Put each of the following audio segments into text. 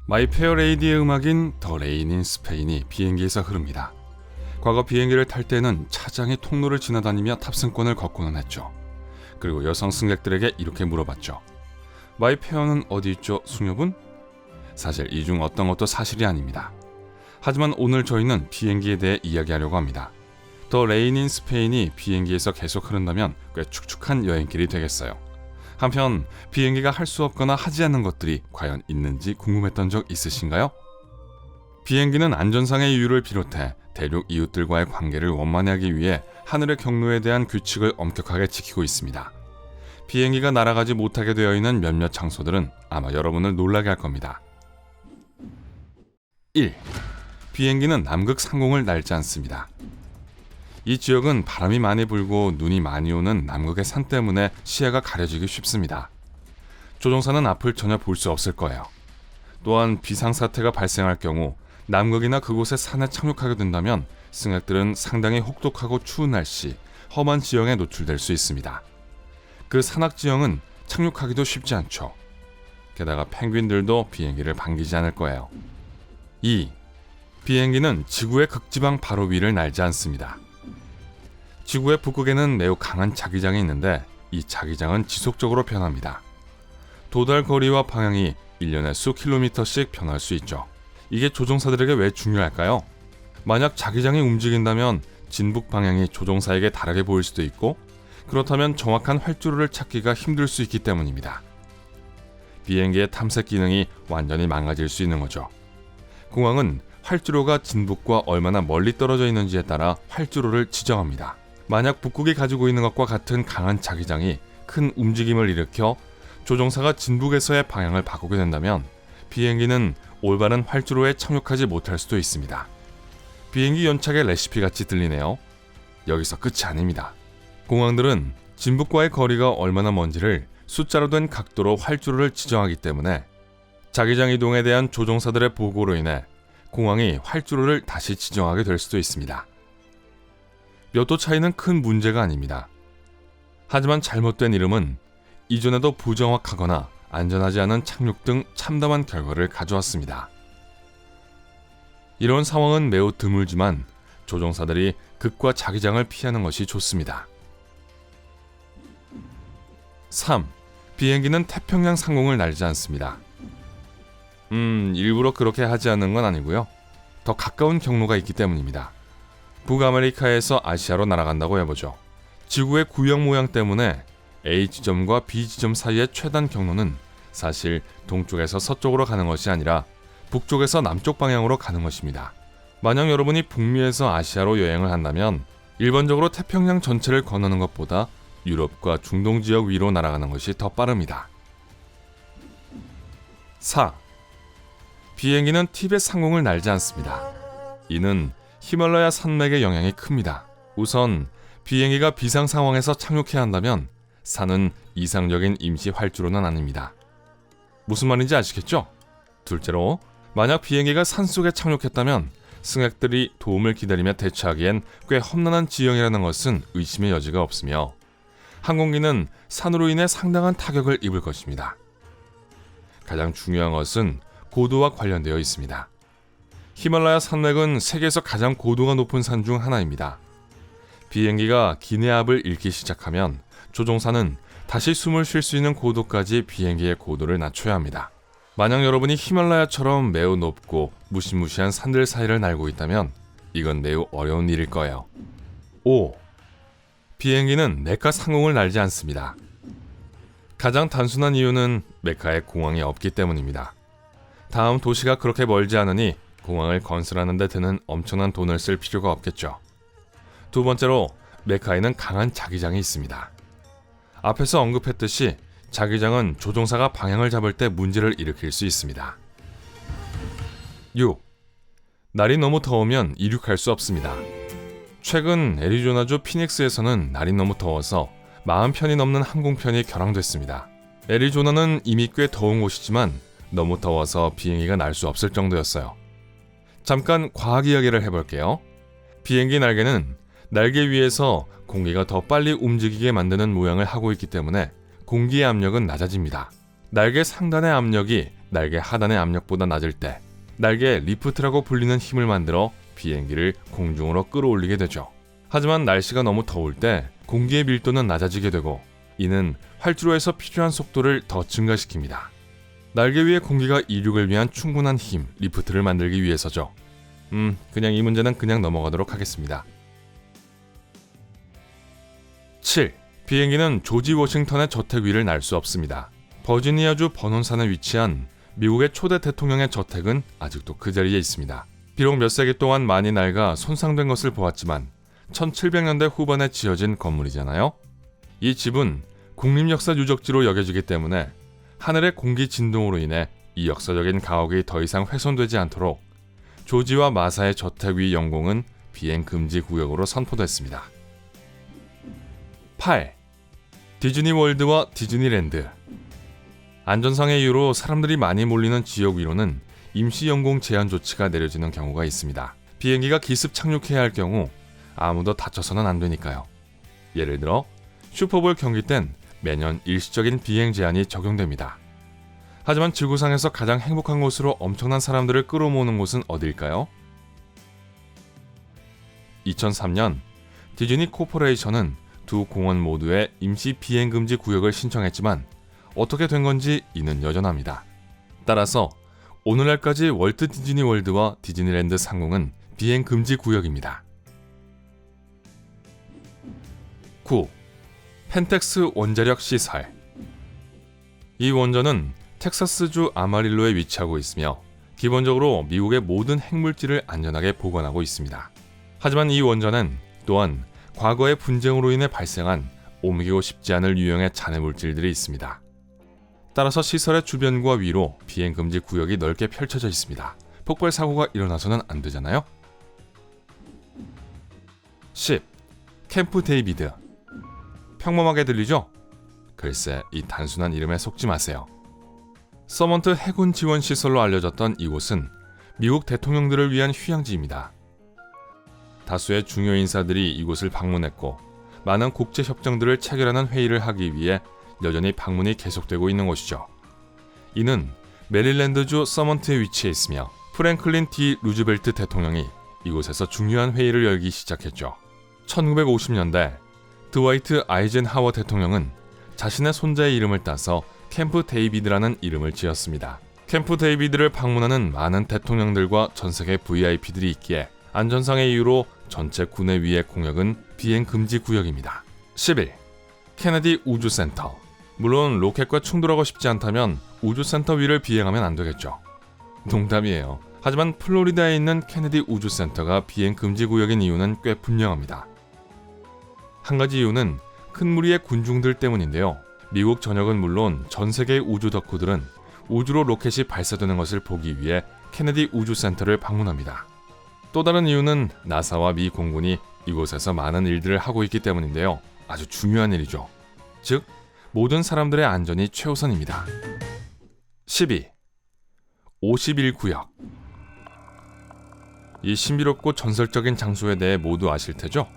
마이 페어 레이디의 음악인 더 레인 인 스페인이 비행기에서 흐릅니다. 과거 비행기를 탈 때는 차장이 통로를 지나다니며 탑승권을 걷고는 했죠. 그리고 여성 승객들에게 이렇게 물어봤죠. 마이 페어는 어디 있죠, 숙녀분? 사실 이 중 어떤 것도 사실이 아닙니다. 하지만 오늘 저희는 비행기에 대해 이야기하려고 합니다. 더 레인 인 스페인이 비행기에서 계속 흐른다면 꽤 축축한 여행길이 되겠어요. 한편 비행기가 할 수 없거나 하지 않는 것들이 과연 있는지 궁금했던 적 있으신가요? 비행기는 안전상의 이유를 비롯해 대륙 이웃들과의 관계를 원만히 하기 위해 하늘의 경로에 대한 규칙을 엄격하게 지키고 있습니다. 비행기가 날아가지 못하게 되어 있는 몇몇 장소들은 아마 여러분을 놀라게 할 겁니다. 1. 비행기는 남극 상공을 날지 않습니다. 이 지역은 바람이 많이 불고 눈이 많이 오는 남극의 산 때문에 시야가 가려지기 쉽습니다. 조종사는 앞을 전혀 볼 수 없을 거예요. 또한 비상사태가 발생할 경우 남극이나 그곳의 산에 착륙하게 된다면 승객들은 상당히 혹독하고 추운 날씨, 험한 지형에 노출될 수 있습니다. 그 산악 지형은 착륙하기도 쉽지 않죠. 게다가 펭귄들도 비행기를 반기지 않을 거예요. 2. 비행기는 지구의 극지방 바로 위를 날지 않습니다. 지구의 북극에는 매우 강한 자기장이 있는데 이 자기장은 지속적으로 변합니다. 도달 거리와 방향이 1년에 수 킬로미터씩 변할 수 있죠. 이게 조종사들에게 왜 중요할까요? 만약 자기장이 움직인다면 진북 방향이 조종사에게 다르게 보일 수도 있고 그렇다면 정확한 활주로를 찾기가 힘들 수 있기 때문입니다. 비행기의 탐색 기능이 완전히 망가질 수 있는 거죠. 공항은 활주로가 진북과 얼마나 멀리 떨어져 있는지에 따라 활주로를 지정합니다. 만약 북극이 가지고 있는 것과 같은 강한 자기장이 큰 움직임을 일으켜 조종사가 진북에서의 방향을 바꾸게 된다면 비행기는 올바른 활주로에 착륙하지 못할 수도 있습니다. 비행기 연착의 레시피 같이 들리네요. 여기서 끝이 아닙니다. 공항들은 진북과의 거리가 얼마나 먼지를 숫자로 된 각도로 활주로를 지정하기 때문에 자기장 이동에 대한 조종사들의 보고로 인해 공항이 활주로를 다시 지정하게 될 수도 있습니다. 몇 도 차이는 큰 문제가 아닙니다. 하지만 잘못된 이름은 이전에도 부정확하거나 안전하지 않은 착륙 등 참담한 결과를 가져왔습니다. 이런 상황은 매우 드물지만 조종사들이 극과 자기장을 피하는 것이 좋습니다. 3. 비행기는 태평양 상공을 날지 않습니다. 일부러 그렇게 하지 않는 건 아니고요. 더 가까운 경로가 있기 때문입니다. 북아메리카에서 아시아로 날아간다고 해보죠. 지구의 구형 모양 때문에 A 지점과 B 지점 사이의 최단 경로는 사실 동쪽에서 서쪽으로 가는 것이 아니라 북쪽에서 남쪽 방향으로 가는 것입니다. 만약 여러분이 북미에서 아시아로 여행을 한다면 일반적으로 태평양 전체를 건너는 것보다 유럽과 중동 지역 위로 날아가는 것이 더 빠릅니다. 4. 비행기는 티벳 상공을 날지 않습니다. 이는 히말라야 산맥의 영향이 큽니다. 우선 비행기가 비상 상황에서 착륙해야 한다면 산은 이상적인 임시 활주로는 아닙니다. 무슨 말인지 아시겠죠? 둘째로 만약 비행기가 산속에 착륙했다면 승객들이 도움을 기다리며 대처하기엔 꽤 험난한 지형이라는 것은 의심의 여지가 없으며 항공기는 산으로 인해 상당한 타격을 입을 것입니다. 가장 중요한 것은 고도와 관련되어 있습니다. 히말라야 산맥은 세계에서 가장 고도가 높은 산 중 하나입니다. 비행기가 기내압을 잃기 시작하면 조종사는 다시 숨을 쉴 수 있는 고도까지 비행기의 고도를 낮춰야 합니다. 만약 여러분이 히말라야처럼 매우 높고 무시무시한 산들 사이를 날고 있다면 이건 매우 어려운 일일 거예요. 5. 비행기는 메카 상공을 날지 않습니다. 가장 단순한 이유는 메카에 공항이 없기 때문입니다. 다음 도시가 그렇게 멀지 않으니 공항을 건설하는 데 드는 엄청난 돈을 쓸 필요가 없겠죠. 두 번째로 메카에는 강한 자기장이 있습니다. 앞에서 언급했듯이 자기장은 조종사가 방향을 잡을 때 문제를 일으킬 수 있습니다. 6. 날이 너무 더우면 이륙할 수 없습니다. 최근 애리조나주 피닉스에서는 날이 너무 더워서 40편이 넘는 항공편이 결항됐습니다. 애리조나는 이미 꽤 더운 곳이지만 너무 더워서 비행기가 날 수 없을 정도였어요. 잠깐 과학 이야기를 해볼게요. 비행기 날개는 날개 위에서 공기가 더 빨리 움직이게 만드는 모양을 하고 있기 때문에 공기의 압력은 낮아집니다. 날개 상단의 압력이 날개 하단의 압력보다 낮을 때 날개 리프트라고 불리는 힘을 만들어 비행기를 공중으로 끌어올리게 되죠. 하지만 날씨가 너무 더울 때 공기의 밀도는 낮아지게 되고 이는 활주로에서 필요한 속도를 더 증가시킵니다. 날개 위에 공기가 이륙을 위한 충분한 힘, 리프트를 만들기 위해서죠. 그냥 이 문제는 그냥 넘어가도록 하겠습니다. 7. 비행기는 조지 워싱턴의 저택 위를 날 수 없습니다. 버지니아주 버논산에 위치한 미국의 초대 대통령의 저택은 아직도 그 자리에 있습니다. 비록 몇 세기 동안 많이 낡아 손상된 것을 보았지만 1700년대 후반에 지어진 건물이잖아요. 이 집은 국립역사 유적지로 여겨지기 때문에 하늘의 공기 진동으로 인해 이 역사적인 가옥이 더 이상 훼손되지 않도록 조지와 마사의 저택 위 영공은 비행 금지 구역으로 선포됐습니다. 8. 디즈니 월드와 디즈니랜드. 안전상의 이유로 사람들이 많이 몰리는 지역 위로는 임시 영공 제한 조치가 내려지는 경우가 있습니다. 비행기가 기습 착륙해야 할 경우 아무도 다쳐서는 안 되니까요. 예를 들어 슈퍼볼 경기 땐 매년 일시적인 비행 제한이 적용됩니다. 하지만 지구상에서 가장 행복한 곳으로 엄청난 사람들을 끌어모으는 곳은 어딜까요? 2003년 디즈니 코퍼레이션은 두 공원 모두의 임시 비행 금지 구역을 신청했지만 어떻게 된 건지 이는 여전합니다. 따라서 오늘날까지 월트 디즈니 월드와 디즈니랜드 상공은 비행 금지 구역입니다. 9. 펜텍스 원자력 시설. 이 원전은 텍사스주 아마릴로에 위치하고 있으며 기본적으로 미국의 모든 핵물질을 안전하게 보관하고 있습니다. 하지만 이 원전은 또한 과거의 분쟁으로 인해 발생한 옮기고 싶지 않을 유형의 잔해 물질들이 있습니다. 따라서 시설의 주변과 위로 비행 금지 구역이 넓게 펼쳐져 있습니다. 폭발 사고가 일어나서는 안 되잖아요. 10. 캠프 데이비드. 평범하게 들리죠? 글쎄, 이 단순한 이름에 속지 마세요. 서먼트 해군 지원 시설로 알려졌던 이곳은 미국 대통령들을 위한 휴양지입니다. 다수의 중요 인사들이 이곳을 방문했고 많은 국제 협정들을 체결하는 회의를 하기 위해 여전히 방문이 계속되고 있는 곳이죠. 이는 메릴랜드주 서먼트에 위치해 있으며 프랭클린 D 루즈벨트 대통령이 이곳에서 중요한 회의를 열기 시작했죠. 1950년대 드와이트 아이젠하워 대통령은 자신의 손자의 이름을 따서 캠프 데이비드라는 이름을 지었습니다. 캠프 데이비드를 방문하는 많은 대통령들과 전세계 VIP들이 있기에 안전상의 이유로 전체 군의 위의 공역은 비행 금지 구역입니다. 11. 케네디 우주센터. 물론 로켓과 충돌하고 싶지 않다면 우주센터 위를 비행하면 안 되겠죠. 농담이에요. 하지만 플로리다에 있는 케네디 우주센터가 비행 금지 구역인 이유는 꽤 분명합니다. 한 가지 이유는 큰 무리의 군중들 때문인데요. 미국 전역은 물론 전 세계의 우주 덕후들은 우주로 로켓이 발사되는 것을 보기 위해 케네디 우주센터를 방문합니다. 또 다른 이유는 나사와 미 공군이 이곳에서 많은 일들을 하고 있기 때문인데요. 아주 중요한 일이죠. 즉, 모든 사람들의 안전이 최우선입니다. 12. 51구역. 이 신비롭고 전설적인 장소에 대해 모두 아실 테죠?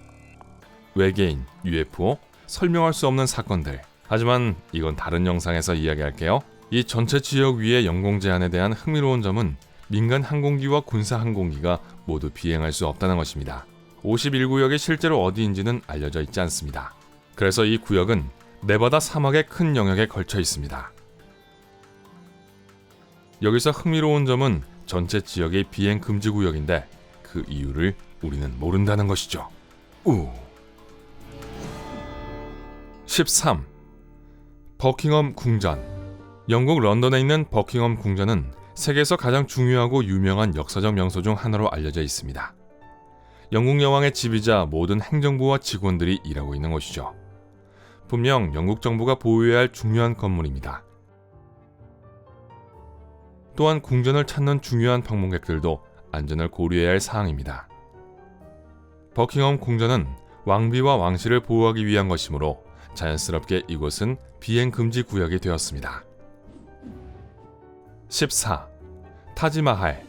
외계인, UFO, 설명할 수 없는 사건들. 하지만 이건 다른 영상에서 이야기할게요. 이 전체 지역 위의 영공 제한에 대한 흥미로운 점은 민간 항공기와 군사 항공기가 모두 비행할 수 없다는 것입니다. 51구역이 실제로 어디인지는 알려져 있지 않습니다. 그래서 이 구역은 네바다 사막의 큰 영역에 걸쳐 있습니다. 여기서 흥미로운 점은 전체 지역의 비행 금지 구역인데 그 이유를 우리는 모른다는 것이죠. 13. 버킹엄 궁전. 영국 런던에 있는 버킹엄 궁전은 세계에서 가장 중요하고 유명한 역사적 명소 중 하나로 알려져 있습니다. 영국 여왕의 집이자 모든 행정부와 직원들이 일하고 있는 곳이죠. 분명 영국 정부가 보유해야 할 중요한 건물입니다. 또한 궁전을 찾는 중요한 방문객들도 안전을 고려해야 할 사항입니다. 버킹엄 궁전은 왕비와 왕실을 보호하기 위한 것이므로 자연스럽게 이곳은 비행 금지 구역이 되었습니다. 14. 타지마할.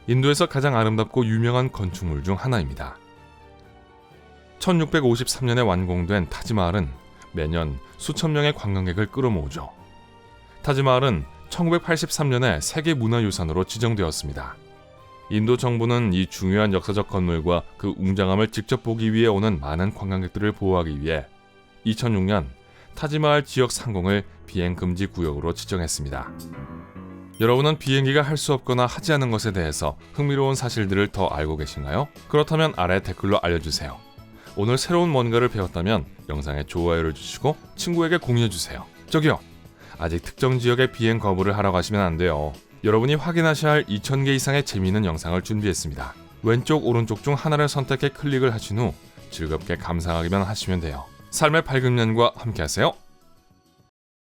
인도에서 가장 아름답고 유명한 건축물 중 하나입니다. 1653년에 완공된 타지마할은 매년 수천 명의 관광객을 끌어모으죠. 타지마할은 1983년에 세계문화유산으로 지정되었습니다. 인도 정부는 이 중요한 역사적 건물과 그 웅장함을 직접 보기 위해 오는 많은 관광객들을 보호하기 위해 2006년 타지마할 지역 상공을 비행 금지 구역으로 지정했습니다. 여러분은 비행기가 할 수 없거나 하지 않은 것에 대해서 흥미로운 사실들을 더 알고 계신가요? 그렇다면 아래 댓글로 알려주세요. 오늘 새로운 뭔가를 배웠다면 영상에 좋아요를 주시고 친구에게 공유해주세요. 저기요! 아직 특정 지역에 비행 거부를 하러 가시면 안 돼요. 여러분이 확인하셔야 할 2000개 이상의 재미있는 영상을 준비했습니다. 왼쪽 오른쪽 중 하나를 선택해 클릭을 하신 후 즐겁게 감상하기만 하시면 돼요. 삶의 밝은 면과 함께하세요.